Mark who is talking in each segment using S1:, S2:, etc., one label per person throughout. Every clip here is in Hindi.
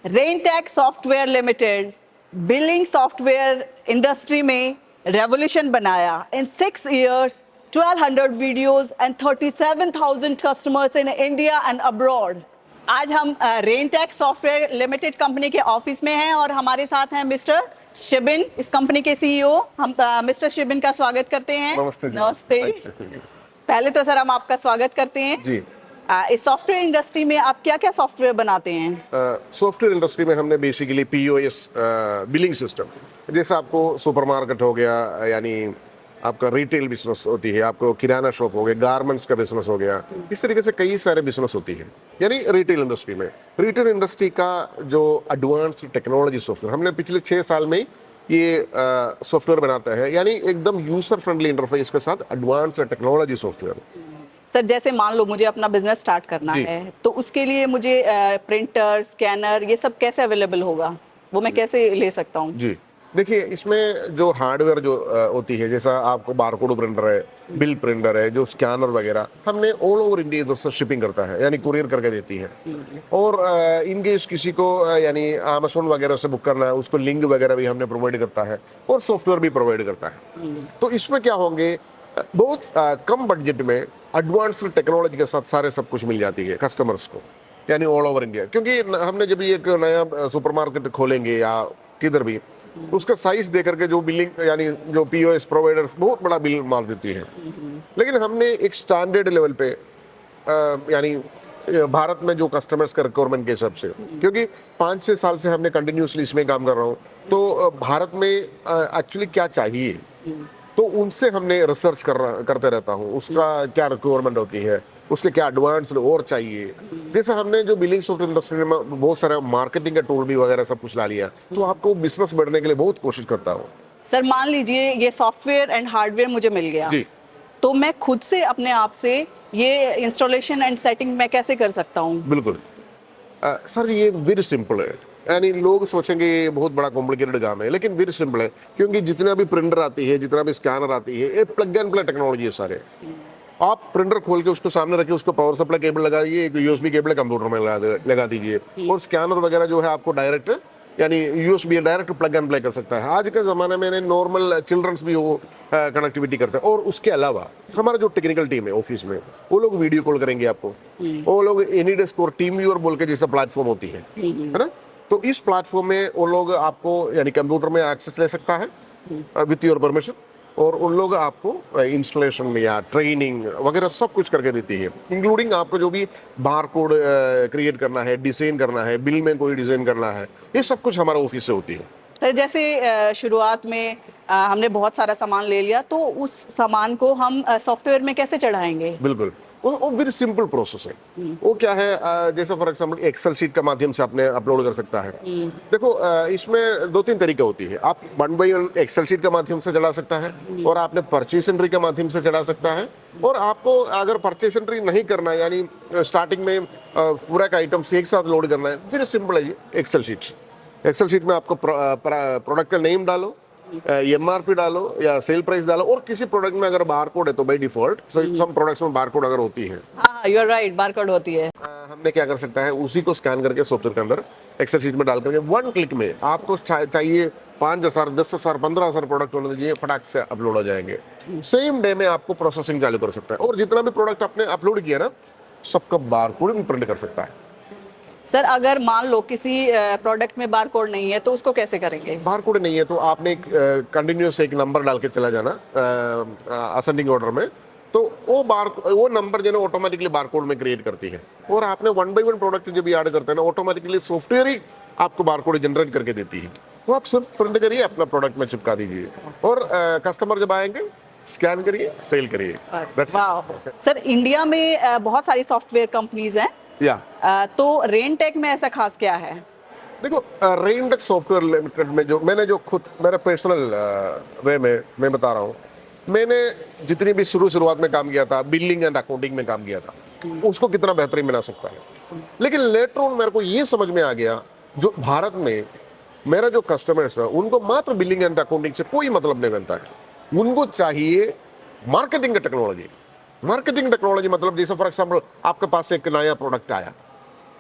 S1: रेनटेक software limited billing software industry में रेवोल्यूशन बनाया। In 6 years 1200 videos and 37,000 customers in India and abroad. आज हम रेनटेक सॉफ्टवेयर लिमिटेड कंपनी के ऑफिस में हैं और हमारे साथ हैं मिस्टर शिबिन, इस कंपनी के सीईओ। हम मिस्टर शिबिन का स्वागत करते हैं।
S2: नमस्ते जी।
S1: नमस्ते। पहले तो सर हम आपका स्वागत करते हैं
S2: जी।
S1: इस सॉफ्टवेयर इंडस्ट्री में आप क्या क्या सॉफ्टवेयर बनाते हैं?
S2: सॉफ्टवेयर इंडस्ट्री में हमने बेसिकली पीओएस बिलिंग सिस्टम, जैसे आपको सुपरमार्केट हो गया, यानी आपका रिटेल बिजनेस होती है, आपको किराना शॉप हो गया, गारमेंट्स का बिजनेस हो गया, इस तरीके से कई सारे बिजनेस होती है। यानी रिटेल इंडस्ट्री में, रिटेल इंडस्ट्री का जो एडवांस्ड टेक्नोलॉजी सॉफ्टवेयर हमने पिछले 6 साल में ये सॉफ्टवेयर बनाता है, यानी एकदम यूजर फ्रेंडली इंटरफेस के साथ एडवांस्ड टेक्नोलॉजी सॉफ्टवेयर।
S1: सर जैसे मान लो मुझे अपना बिजनेस स्टार्ट करना है, तो उसके लिए मुझे प्रिंटर, स्कैनर, ये सब कैसे अवेलेबल होगा? वो मैं कैसे ले सकता हूँ?
S2: जी देखिए, इसमें जो हार्डवेयर जो होती है, जैसा आपको बारकोड प्रिंटर है, बिल प्रिंटर है, जो स्कैनर वगैरह हमने ऑल ओवर इंडिया इधर से शिपिंग करता है, यानी कुरियर करके देती है। और इन केस किसी को यानी अमेज़न वगैरह से बुक करना है, उसको लिंक वगैरह भी हमने प्रोवाइड करता है और सॉफ्टवेयर भी प्रोवाइड करता है। तो इसमें क्या होंगे, बहुत कम बजट में एडवांस्ड टेक्नोलॉजी के साथ सारे सब कुछ मिल जाती है कस्टमर्स को, यानी ऑल ओवर इंडिया। क्योंकि हमने जब एक नया सुपरमार्केट खोलेंगे या किधर भी, उसका साइज दे करके जो बिलिंग यानी जो पीओएस प्रोवाइडर्स बहुत बड़ा बिल मार देती है, लेकिन हमने एक स्टैंडर्ड लेवल पे यानी भारत में जो कस्टमर्स का रिक्वायरमेंट के हिसाब से, क्योंकि 5-6 साल से हमने कंटिन्यूसली इसमें काम कर रहा हूँ, तो भारत में एक्चुअली क्या चाहिए, तो उनसे हमने रिसर्च करते रहता हूँ, उसका क्या रिक्वायरमेंट होती है, उसके क्या एडवांस्ड और चाहिए। जैसे हमने जो बिलिंग सॉफ्टवेयर इंडस्ट्री में बहुत सारा मार्केटिंग का टूल भी वगैरह सब कुछ ला लिया, तो आपको बिजनेस बढ़ने के लिए बहुत कोशिश करता हूँ।
S1: सर मान लीजिए ये सॉफ्टवेयर एंड हार्डवेयर मुझे मिल गया
S2: जी,
S1: तो मैं खुद से अपने आप से ये इंस्टॉलेशन एंड सेटिंग मैं कैसे कर सकता हूँ?
S2: बिल्कुल। सर ये वेरी सिंपल है, यानी लोग सोचेंगे ये बहुत बड़ा कॉम्प्लिकेटेड काम है, लेकिन वेरी सिंपल है। क्योंकि जितना भी प्रिंटर आती है, जितना भी स्कैनर आती है, ये प्लग एंड प्ले टेक्नोलॉजी है सारे। आप प्रिंटर खोल के उसको सामने रखिए, उसको पावर सप्लाई केबल लगाइए, एक यूएसबी केबल कंप्यूटर में लगा दीजिए, और स्कैनर वगैरह जो है आपको डायरेक्ट यानी USB direct plug and play कर सकता है। आज के ज़माने में नॉर्मल चिल्ड्रंस भी वो कनेक्टिविटी करते हैं। और उसके अलावा हमारा जो टेक्निकल टीम है ऑफिस में, वो लोग वीडियो कॉल करेंगे आपको, वो लोग एनीडेस्क और टीम व्यूअर बोल के जैसा प्लेटफॉर्म होती है ना, तो इस प्लेटफॉर्म में वो लोग आपको यानी कंप्यूटर में एक्सेस ले सकता है विथ योर परमिशन, और उन लोग आपको इंस्टॉलेशन या ट्रेनिंग वगैरह सब कुछ करके देती है, इंक्लूडिंग आपको जो भी बार कोड क्रिएट करना है, डिजाइन करना है, बिल में कोई डिजाइन करना है, ये सब कुछ हमारा ऑफिस से होती है।
S1: सर जैसे शुरुआत में हमने बहुत सारा सामान ले लिया, तो उस सामान को हम सॉफ्टवेयर में कैसे चढ़ाएंगे?
S2: बिल्कुल, वो वेरी सिंपल प्रोसेस है। वो क्या है, जैसे फॉर एग्जांपल एक्सेल शीट के माध्यम से आपने अपलोड कर सकता है। देखो, इसमें 2-3 तरीके होती है। आप 1 by 1 एक्सेल शीट के माध्यम से चढ़ा सकता है, और आपने परचेस एंट्री के माध्यम से चढ़ा सकता है। और आपको अगर परचेस एंट्री नहीं करना है, यानी स्टार्टिंग में पूरा का आइटम्स एक साथ लोड करना है, वेरी सिंपल है ये एक्सेल शीट। एक्सेल शीट में आपको प्रोडक्ट का नेम डालो, एमआरपी डालो या सेल प्राइस डालो, और किसी प्रोडक्ट में अगर बारकोड है तो बाय डिफॉल्ट सम प्रोडक्ट्स में बारकोड अगर होती है,
S1: हाँ यू आर राइट, बारकोड होती है,
S2: हमने क्या कर सकता है, उसी को स्कैन करके सॉफ्टवेयर के अंदर एक्सेल शीट में डाल करके 1 क्लिक में आपको चाहिए 5,000, 10,000, 15,000 प्रोडक्ट होने दीजिए, फटाक से अपलोड हो जाएंगे। सेम डे में आपको प्रोसेसिंग चालू कर सकता है, और जितना भी प्रोडक्ट आपने अपलोड किया ना, सबका बारकोड भी प्रिंट कर सकता है।
S1: सर अगर मान लो किसी प्रोडक्ट में बारकोड नहीं है, तो उसको कैसे करेंगे?
S2: बारकोड नहीं है तो आपने कंटिन्यूस एक नंबर डाल के चला जाना असेंडिंग ऑर्डर में, तो वो नंबर जो है ऑटोमेटिकली बारकोड में क्रिएट करती है, और आपने 1 by 1 प्रोडक्ट जब भी ऐड करते हैं ना, ऑटोमेटिकली सॉफ्टवेयर ही आपको बारकोड जनरेट करके देती है। वो आप सिर्फ प्रिंट करिए, अपना प्रोडक्ट में चिपका दीजिए, और कस्टमर जब आएंगे स्कैन करिए, सेल करिए।
S1: सर इंडिया में बहुत सारी सॉफ्टवेयर कंपनीज हैं, तो रेनटेक में ऐसा खास क्या है?
S2: देखो, रेनटेक सॉफ्टवेयर लिमिटेड में जो मैंने जो खुद मेरा पर्सनल वे में मैं बता रहा हूँ, मैंने जितनी भी शुरुआत में काम किया था, बिलिंग एंड अकाउंटिंग में काम किया था, उसको कितना बेहतरीन बना सकता है। लेकिन लेटर ऑन मेरे को ये समझ में आ गया, जो भारत में मेरा जो कस्टमर्स है, उनको मात्र बिलिंग एंड अकाउंटिंग से कोई मतलब नहीं बनता है, उनको चाहिए मार्केटिंग का टेक्नोलॉजी। मार्केटिंग टेक्नोलॉजी मतलब जैसे फॉर एग्जांपल आपके पास एक नया प्रोडक्ट आया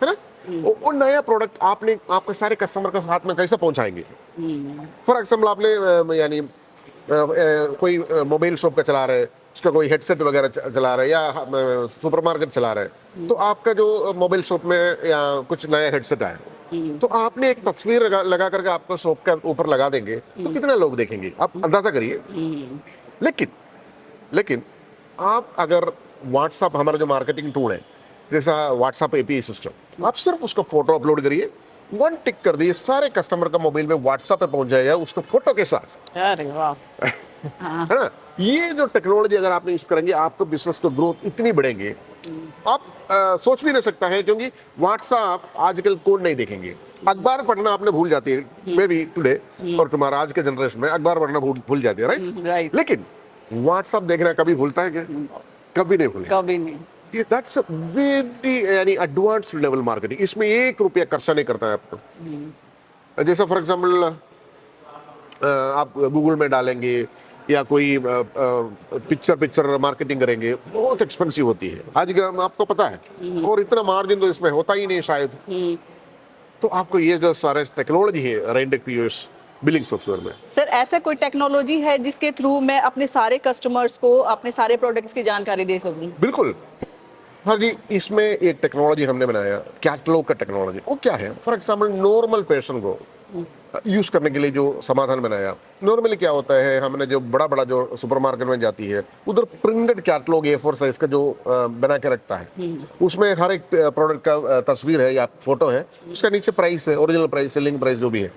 S2: है ना, वो नया प्रोडक्ट आपने आपके सारे कस्टमर के साथ में कैसे पहुंचाएंगे? फॉर एग्जाम्पल आपने यानी कोई मोबाइल शॉप का चला रहे हैं, उसका कोई हेडसेट वगैरह चला रहा है या सुपरमार्केट चला रहा है, तो आपका जो मोबाइल शॉप में या कुछ नया हेडसेट आया, तो आपने एक तस्वीर लगा करके आपको शॉप के ऊपर लगा देंगे, तो कितने लोग देखेंगे आप अंदाजा करिए। लेकिन लेकिन आप अगर व्हाट्सएप, हमारा जो मार्केटिंग टूल है जैसा व्हाट्सएप एपीआई सिस्टम, आप सिर्फ उसका फोटो अपलोड करिए, वन टिक कर दिए, सारे कस्टमर का मोबाइल में व्हाट्सएप पे पहुंच जाएगा उसका फोटो के साथ।
S1: अरे वाह।
S2: है ना? ये जो टेक्नोलॉजी अगर आपने यूज करेंगे, आपको बिजनेस को ग्रोथ इतनी बढ़ेंगे, आप सोच भी नहीं सकता है, क्योंकि व्हाट्सएप आजकल कौन नहीं देखेंगे। अखबार पढ़ना आपने भूल जाती है, मे बी टुडे और तुम्हारा आज के जनरेशन में अखबार पढ़ना भूल जाती है, राइट? लेकिन व्हाट्सएप देखना कभी भूलता है क्या? कभी नहीं भूलेगा, कभी नहीं। दैट्स अ वेरी यानी एडवांस्ड लेवल मार्केटिंग। इसमें 1 रुपया खर्चा नहीं करता है आपको। जैसे फॉर एग्जांपल आप गूगल में डालेंगे या कोई पिक्चर मार्केटिंग करेंगे, बहुत एक्सपेंसिव होती है आज आपको पता है, और इतना मार्जिन तो इसमें होता ही नहीं शायद। तो आपको ये जो सारे टेक्नोलॉजी है रेंडेक पीओएस बिलिंग सॉफ्टवेयर में,
S1: सर ऐसा कोई टेक्नोलॉजी है जिसके थ्रू मैं अपने सारे कस्टमर्स को अपने सारे प्रोडक्ट्स की जानकारी दे सकूं?
S2: बिल्कुल। हाँ जी, इसमें एक टेक्नोलॉजी हमने बनाया, कैटलॉग का टेक्नोलॉजी। वो क्या है? फॉर एग्जांपल नॉर्मल पर्सन को यूज करने के लिए जो समाधान बनाया। नॉर्मली क्या होता है, हमने जो बड़ा जो सुपरमार्केट में जाती है, उधर प्रिंटेड कैटलॉग A4 साइज का जो बना के रखता है, उसमें हर एक प्रोडक्ट का तस्वीर है या फोटो है, उसका नीचे प्राइस है, ओरिजिनल प्राइस, सेलिंग प्राइस जो भी है।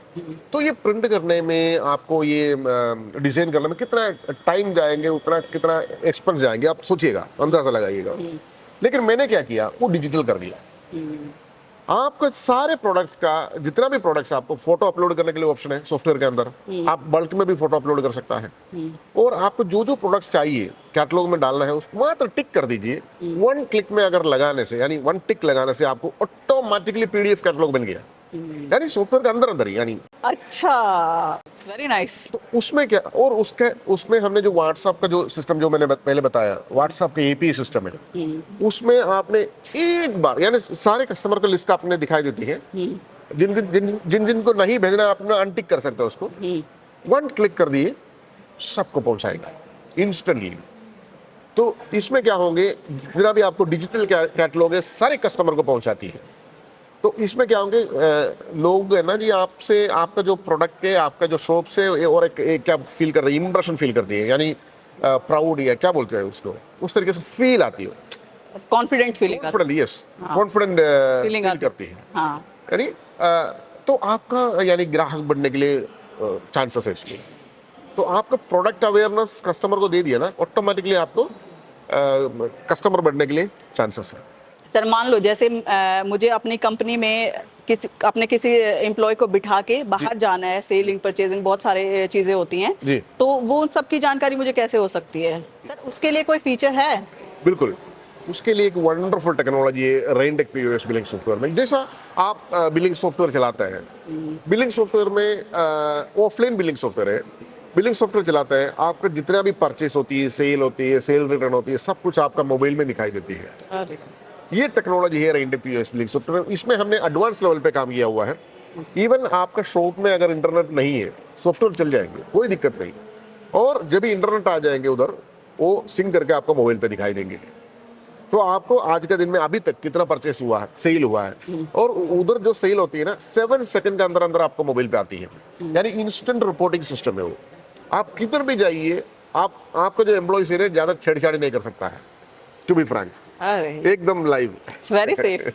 S2: तो ये प्रिंट करने में, आपको ये डिजाइन करने में कितना टाइम जाएंगे, उतना कितना एक्सपेंस जाएंगे, आप सोचिएगा, अंदाजा लगाइएगा। लेकिन मैंने क्या किया, वो डिजिटल कर दिया। आपको सारे प्रोडक्ट्स का, जितना भी प्रोडक्ट्स, आपको फोटो अपलोड करने के लिए ऑप्शन है सॉफ्टवेयर के अंदर, आप बल्क में भी फोटो अपलोड कर सकता है। और आपको जो प्रोडक्ट्स चाहिए कैटलॉग में डालना है, उसको मात्र टिक कर दीजिए। 1 क्लिक में अगर लगाने से, यानी 1 टिक लगाने से आपको ऑटोमेटिकली पीडीएफ कैटलॉग बन गया, यानी सॉफ्टवेयर के अंदर ही। यानी
S1: अच्छा, इट्स वेरी नाइस।
S2: तो उसमें क्या, और उसमें हमने जो व्हाट्सएप का जो सिस्टम जो मैंने पहले बताया, व्हाट्सएप का एपीआई सिस्टम है, उसमें आपने एक बार, यानी सारे कस्टमर को लिस्ट आपने दिखाई देती है, जिनको नहीं भेजना आपने अनटिक कर सकते हो उसको, 1 क्लिक कर दिए, सबको पहुंचाएगा इंस्टेंटली। तो इसमें क्या होंगे, जितना भी आपको डिजिटल कैटलॉग है, सारे कस्टमर को पहुंचाती है। तो इसमें क्या होंगे, लोग है ना जी, आपसे, आपका जो प्रोडक्ट है, आपका जो शॉप से, और एक क्या फील करते हैं, इंप्रेशन फील करती है, यानी प्राउड या क्या बोलते हैं उसको, उस तरीके से फील आती है,
S1: confident feeling,
S2: yes, confident feel करती है। यानी तो आपका यानी ग्राहक बढ़ने के लिए चांसेस है इसके। तो आपका प्रोडक्ट अवेयरनेस कस्टमर को दे दिया ना, ऑटोमेटिकली आपको कस्टमर बढ़ने के लिए चांसेस है।
S1: सर मान लो जैसे मुझे अपनी कंपनी में अपने किसी एम्प्लॉय को बिठा के बाहर जाना है, सेलिंग, परचेजिंग, बहुत सारे चीजें होती हैं, तो वो उन सब की जानकारी मुझे कैसे हो सकती है? सर उसके लिए कोई फीचर है?
S2: बिल्कुल, उसके लिए एक वंडरफुल टेक्नोलॉजी है रेंडेक पीओएस बिलिंग सॉफ्टवेयर में। जैसा आप बिलिंग सॉफ्टवेयर चलाते हैं, बिलिंग सॉफ्टवेयर में ऑफलाइन बिलिंग सॉफ्टवेयर है, बिलिंग सॉफ्टवेयर चलाते हैं, आपका जितना भी परचेस होती है, सेल होती है, सेल रिटर्न होती है, सब कुछ आपका मोबाइल में दिखाई देती है। ये टेक्नोलॉजी है रेंडेक पीओएस बिलिंग सॉफ्टवेयर। इसमें हमने एडवांस लेवल पे काम किया हुआ है। इवन आपका शॉप में अगर इंटरनेट नहीं है, सॉफ्टवेयर चल जाएंगे, कोई दिक्कत नहीं। और जब भी इंटरनेट आ जाएंगे उधर, वो सिंक करके आपको मोबाइल पे दिखाई देंगे। तो आपको आज के दिन में अभी तक कितना परचेस हुआ है, सेल हुआ है, और उधर जो सेल होती है ना, 7 सेकंड के अंदर अंदर आपको मोबाइल पे आती है। यानी इंस्टेंट रिपोर्टिंग सिस्टम है वो। आप किधर भी जाइए, आपका जो एम्प्लॉइज है ज्यादा छेड़छाड़ी नहीं कर सकता है, टू बी फ्रैंक, एकदम live,
S1: it's very safe.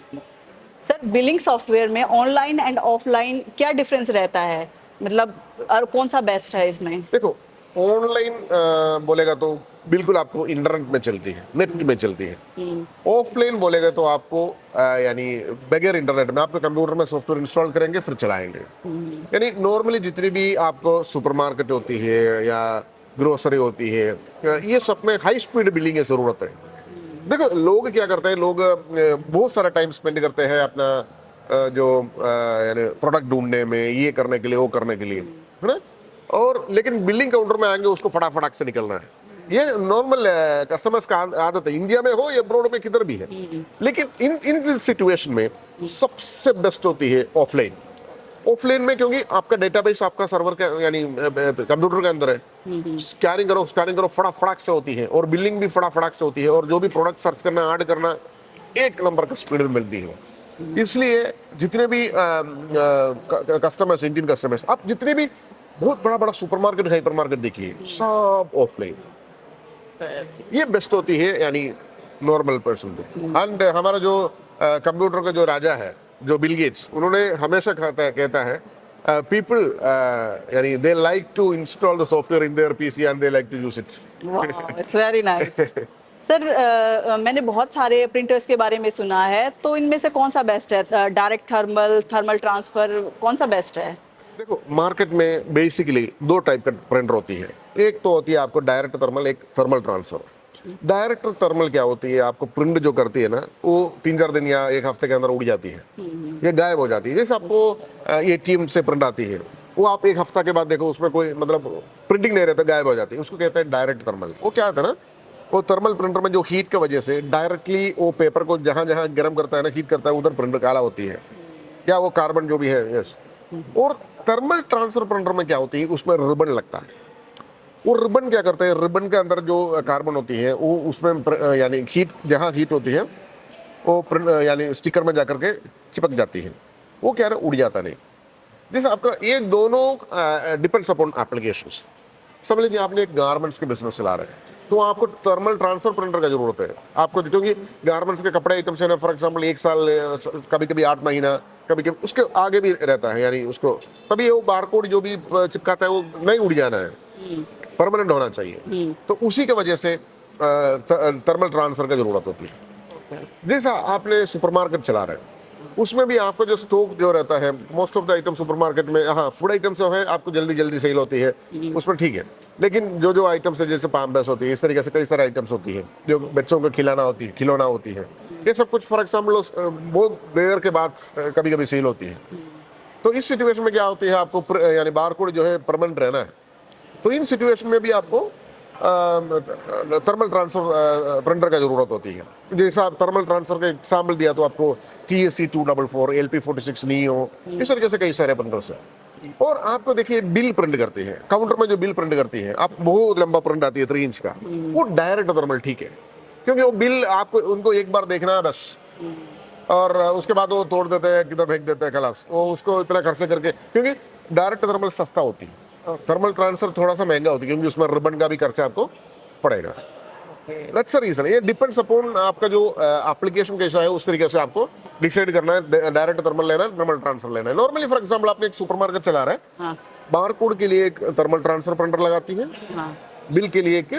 S1: Sir billing software में ऑनलाइन एंड ऑफलाइन क्या डिफरेंस रहता है, मतलब और कौन सा बेस्ट है इसमें? देखो,
S2: ऑनलाइन बोलेगा तो बिल्कुल आपको इंटरनेट में चलती है, नेट में चलती है। ऑफलाइन बोलेगा तो आपको यानी बगैर इंटरनेट में आपके कंप्यूटर में सॉफ्टवेयर इंस्टॉल करेंगे, फिर चलाएंगे। यानी नॉर्मली जितनी भी आपको सुपरमार्केट होती है या ग्रोसरी होती है, ये सब में हाई स्पीड बिलिंग की जरूरत है। देखो लोग क्या करते हैं, लोग बहुत सारा टाइम स्पेंड करते हैं अपना जो यानी प्रोडक्ट ढूंढने में, ये करने के लिए, वो करने के लिए, है ना। और लेकिन बिलिंग काउंटर में आएंगे, उसको फटाफट से निकलना है। ये नॉर्मल कस्टमर्स का आदत है, इंडिया में हो या अब्रॉड में किधर भी है। लेकिन इन इन सिचुएशन में सबसे बेस्ट होती है ऑफलाइन। ऑफलाइन में क्योंकि आपका डेटाबेस आपका सर्वर का यानी कंप्यूटर के अंदर है, स्कैनिंग करो फटाफट से होती है, और बिलिंग भी फटाफट से होती है, और जो भी प्रोडक्ट सर्च करना ऐड करना एक नंबर का स्पीड मिलती है। इसलिए जितने भी कस्टमर्स, इंडियन कस्टमर्स, आप जितने भी बहुत बड़ा बड़ा सुपरमार्केट, हाइपरमार्केट देखिए, सब ऑफलाइन, ये बेस्ट होती है यानी नॉर्मल पर्सन को। एंड हमारा जो कंप्यूटर का जो राजा है, जो बिल गेट्स, उन्होंने हमेशा कहता है पीपल यानी they like to install the software in their PC and they like to use it.
S1: It's very nice. Sir, मैंने बहुत सारे प्रिंटर्स के बारे में सुना है, तो इनमें से कौन सा बेस्ट है? डायरेक्ट थर्मल, थर्मल ट्रांसफर, कौन सा बेस्ट है?
S2: देखो, मार्केट में बेसिकली दो टाइप का प्रिंटर होती है। एक तो होती है आपको डायरेक्ट थर्मल, एक थर्मल ट्रांसफर। डायरेक्ट थर्मल क्या होती है, आपको प्रिंट जो करती है ना, वो 3-4 दिन या एक हफ्ते के अंदर उड़ जाती है, ये गायब हो जाती है। जैसे आपको एटीएम से प्रिंट आती है, वो आप एक हफ्ता के बाद देखो उसमें कोई मतलब प्रिंटिंग नहीं रहता, गायब हो जाती है, उसको कहते हैं डायरेक्ट थर्मल। वो क्या होता है ना, वो थर्मल प्रिंटर में जो हीट की वजह से डायरेक्टली वो पेपर को जहां जहां गर्म करता है ना, हीट करता है, उधर प्रिंटर काला होती है, क्या वो कार्बन जो भी है, यस। और थर्मल ट्रांसफर प्रिंटर में क्या होती है, उसमें रिबन लगता है। वो रिबन क्या करता है, रिबन के अंदर जो कार्बन होती है वो उसमें यानी हीट, जहां हीट होती है वो यानी स्टिकर में जाकर के चिपक जाती है, वो क्या है, उड़ जाता नहीं। जैसे आपका ये दोनों डिपेंड्स अपॉन एप्लीकेशंस। समझ लीजिए आपने एक गारमेंट्स के बिजनेस चला रहे हैं, तो आपको थर्मल ट्रांसफर प्रिंटर का जरूरत है आपको, क्योंकि गारमेंट्स के कपड़े आइटम्स है ना, फॉर एग्जांपल 1 साल, कभी कभी 8 महीना, कभी कभी उसके आगे भी रहता है, यानी उसको तभी वो बारकोड जो भी चिपकाता है वो नहीं उड़ जाना है, परमानेंट होना चाहिए। तो उसी की वजह से थर्मल ट्रांसफर की जरूरत होती है। जैसा आपने सुपरमार्केट चला रहे हैं, उसमें भी आपको जो स्टॉक जो रहता है, most of the item supermarket में, हाँ फूड आइटम्स जो है आपको जल्दी जल्दी सेल होती है, उसमें ठीक है। लेकिन जो जो आइटम्स है, जैसे पाम-बेस होती है, इस तरीके से कई सारे आइटम्स होती है जो बच्चों को खिलाना होती है, ये सब कुछ फॉर एग्जाम्पल बहुत देर के बाद कभी कभी सेल होती है। तो इस सिचुएशन में क्या होती है, आपको यानी बारकोड जो है परमानेंट रहना है, तो इन सिचुएशन में भी आपको थर्मल ट्रांसफर प्रिंटर का जरूरत होती है। जैसा थर्मल ट्रांसफर का एग्जाम्पल दिया, तो आपको TSC 244, LP46 नियो, इस तरीके से कई सारे प्रिंटर्स हैं। और आपको देखिए बिल प्रिंट करते हैं, काउंटर में जो बिल प्रिंट करती है, आप बहुत लंबा प्रिंट आती है 3 इंच का, वो डायरेक्ट थर्मल ठीक है, क्योंकि वो बिल आपको उनको एक बार देखना है बस, और उसके बाद वो तोड़ देते हैं, किधर फेंक देते हैं, खलास, वो उसको इतना खर्चे करके, क्योंकि डायरेक्ट थर्मल सस्ता होती है, थर्मल ट्रांसफर थोड़ा सा महंगा होती है, क्योंकि उसमें रिबन का भी खर्चा आपको पड़ेगा। That's the reason. ये डिपेंड्स अपॉन आपका जो एप्लीकेशन कैसा है, उस तरीके से आपको डिसाइड करना है, डायरेक्ट थर्मल लेना है, थर्मल ट्रांसफर लेना है। नॉर्मली फॉर एग्जांपल आपने एक सुपरमार्केट चला रहा है,
S1: हाँ,
S2: बारकोड के लिए एक थर्मल ट्रांसफर प्रिंटर लगाती है,
S1: हाँ,
S2: बिल के लिए एक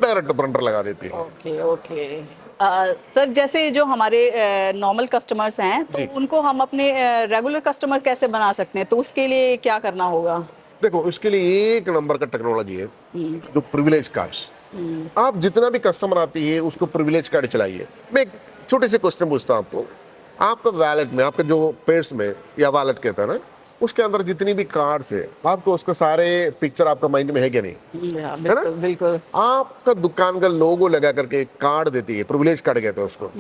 S2: डायरेक्ट प्रिंटर लगा देती है।
S1: Okay okay. सर, जैसे जो हमारे नॉर्मल कस्टमर्स हैं, तो उनको हम अपने रेगुलर कस्टमर कैसे बना सकते हैं, तो उसके लिए क्या करना होगा?
S2: देखो, इसके लिए एक नंबर का टेक्नोलॉजी है, जो प्रिविलेज कार्ड्स। आप जितना भी कस्टमर आती है उसको प्रिविलेज कार्ड चलाइए। मैं एक छोटे से क्वेश्चन पूछता हूं आपको, आपका वैलेट में, आपके जो पर्स में या वैलेट कहता है ना, उसके अंदर जितनी भी कार्ड्स है, आपको उसके सारे पिक्चर आपका माइंड में है क्या नहीं? है ना?
S1: बिल्कुल।
S2: आपका दुकान का लोगो लगा करके कार्ड देती है, प्रिविलेज कार्ड कहते हैं उसको,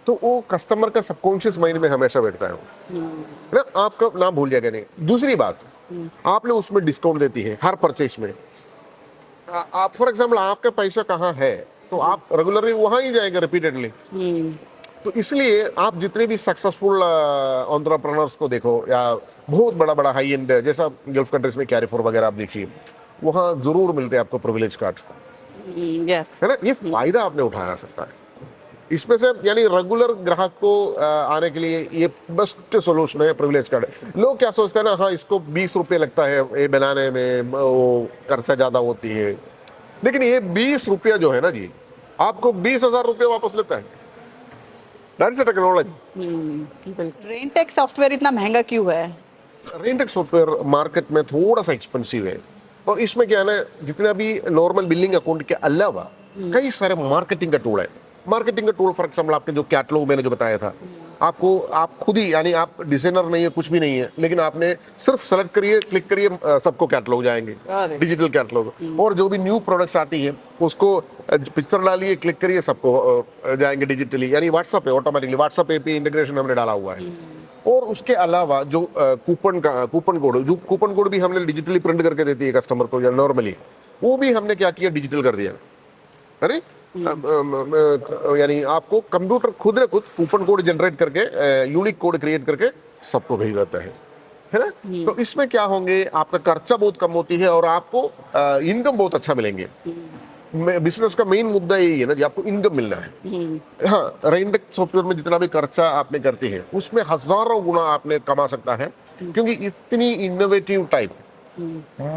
S2: तो वो कस्टमर का सबकॉन्शियस माइंड में हमेशा बैठता है ना, आपका नाम भूल जाएगा नहीं। दूसरी बात, आपने उसमें डिस्काउंट देती है हर परचेज में। आप फॉर एग्जाम्पल आपका पैसा कहाँ है, तो आप रेगुलरली वहां ही जाएंगे रिपीटेडली। तो इसलिए आप जितने भी सक्सेसफुल एंटरप्रेन्योर्स को देखो, या बहुत बड़ा बड़ा हाई एंड, जैसा गल्फ कंट्रीज में कैरिफोर वगैरह आप देखिए, वहां जरूर मिलते हैं आपको प्रिविलेज कार्ड,
S1: यस,
S2: है ना। ये फायदा आपने उठाया सकता है इसमें से, यानी रेगुलर ग्राहक को आने के लिए ये बेस्ट सोल्यूशन है प्रिविलेज कार्ड। लोग क्या सोचते हैं ना, हाँ इसको 20 रुपये लगता है ये बनाने में, वो खर्चा ज्यादा होती है, लेकिन ये 20 रुपया जो है ना जी, आपको 20,000 रुपये वापस लेता है। That's the technology.
S1: Rantac software इतना महंगा क्यों है?
S2: रेंटेक सॉफ्टवेयर मार्केट में थोड़ा सा एक्सपेंसिव है, और इसमें क्या है ना, जितना भी नॉर्मल बिलिंग अकाउंट के अलावा कई सारे मार्केटिंग का टूल है। मार्केटिंग का टूल फॉर एग्जाम्पल आपके जो कैटलॉग मैंने जो बताया था, आपको, आप खुद ही, यानी आप डिजाइनर नहीं है, कुछ भी नहीं है, लेकिन आपने सिर्फ सेलेक्ट करिए, क्लिक करिए, सबको कैटलॉग जाएंगे,
S1: अरे।
S2: Digital catalogue. और जो भी न्यू प्रोडक्ट्स आती है उसको पिक्चर डालिए, क्लिक करिए, सबको जाएंगे डिजिटली, यानी व्हाट्सएप पे ऑटोमेटिकली, व्हाट्सएप एपी इंटीग्रेशन हमने डाला हुआ है। और उसके अलावा जो कूपन कोड भी हमने डिजिटली प्रिंट करके देती है कस्टमर को, या नॉर्मली वो भी हमने क्या किया, डिजिटल कर दिया। अरे यानी आपको कंप्यूटर खुद ने खुद कूपन कोड जनरेट करके, यूनिक कोड क्रिएट करके सबको भेज देता है ना। तो इसमें क्या होंगे, आपका खर्चा बहुत कम होती है और आपको इनकम बहुत अच्छा मिलेंगे। बिजनेस का मेन मुद्दा यही है ना कि आपको इनकम मिलना है। हाँ, रेंडेक्स सॉफ्टवेयर में जितना भी खर्चा आपने करते हैं उसमें हजारों गुना आपने कमा सकता है, क्योंकि इतनी इनोवेटिव टाइप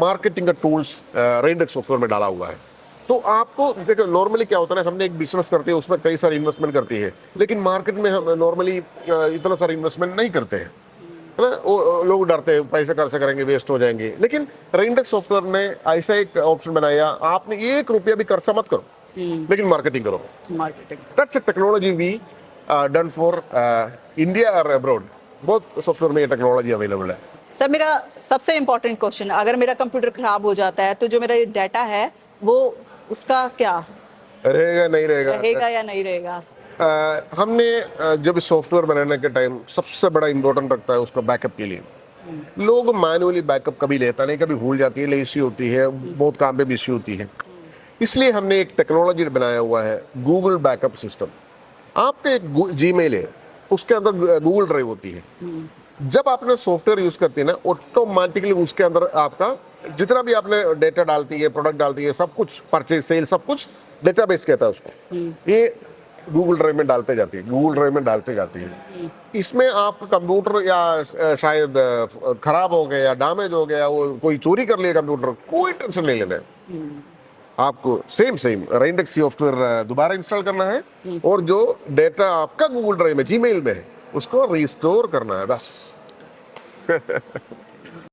S2: मार्केटिंग का टूल्स रेंडेक्स सॉफ्टवेयर में डाला हुआ है। तो आपको देखो, नॉर्मली क्या होता है ना, हमने एक बिजनेस करते हैं, उसमें कई सारी इन्वेस्टमेंट करती है, लेकिन मार्केट में हम नॉर्मली इतना सारा इन्वेस्टमेंट नहीं करते हैं, है ना। लोग डरते हैं पैसे खर्च करेंगे, वेस्ट हो जाएंगे। लेकिन रेंडेक्स सॉफ्टवेयर ने ऐसा एक ऑप्शन बनाया, आपने 1 रुपया भी खर्चा मत करो, लेकिन मार्केटिंग करो।
S1: Marketing,
S2: that's a technology we done for India और अब्रॉड। बहुत सॉफ्टवेयर में ये टेक्नोलॉजी अवेलेबल है।
S1: सर मेरा सबसे इम्पोर्टेंट क्वेश्चन, अगर मेरा कंप्यूटर खराब हो जाता है तो जो मेरा ये डाटा है वो उसका क्या
S2: रहेगा, नहीं रहेगा,
S1: रहेगा या नहीं रहेगा?
S2: हमने जब सॉफ्टवेयर बनाने के टाइम सबसे बड़ा इंपॉर्टेंट रखता है उसका बैकअप के लिए। लोग मैनुअली बैकअप कभी लेता नहीं, कभी भूल जाती है, लेजी होती है, बहुत काम पे बिजी होती है। इसलिए हमने एक टेक्नोलॉजी बनाया हुआ है, गूगल बैकअप सिस्टम। आपके एक जीमेल है, उसके अंदर गूगल ड्राइव होती है। जब आपने सॉफ्टवेयर यूज करती है ना, ऑटोमेटिकली उसके अंदर आपका जितना भी आपने डेटा डालती है, प्रोडक्ट डालती है, सब कुछ, परचेज सेल, सब कुछ डेटाबेस कहता है उसको, ये गूगल ड्राइव में डालते जाती है, गूगल ड्राइव में डालते जाती है। इसमें आप कंप्यूटर या शायद खराब हो गया या डैमेज हो गया, वो कोई चोरी कर लिया कंप्यूटर, कोई टेंशन नहीं लेना है। आपको सेम रेंडेक्स सॉफ्टवेयर दोबारा इंस्टॉल करना है, और जो डेटा आपका गूगल ड्राइव में, जीमेल में है, उसको रिस्टोर करना है, बस।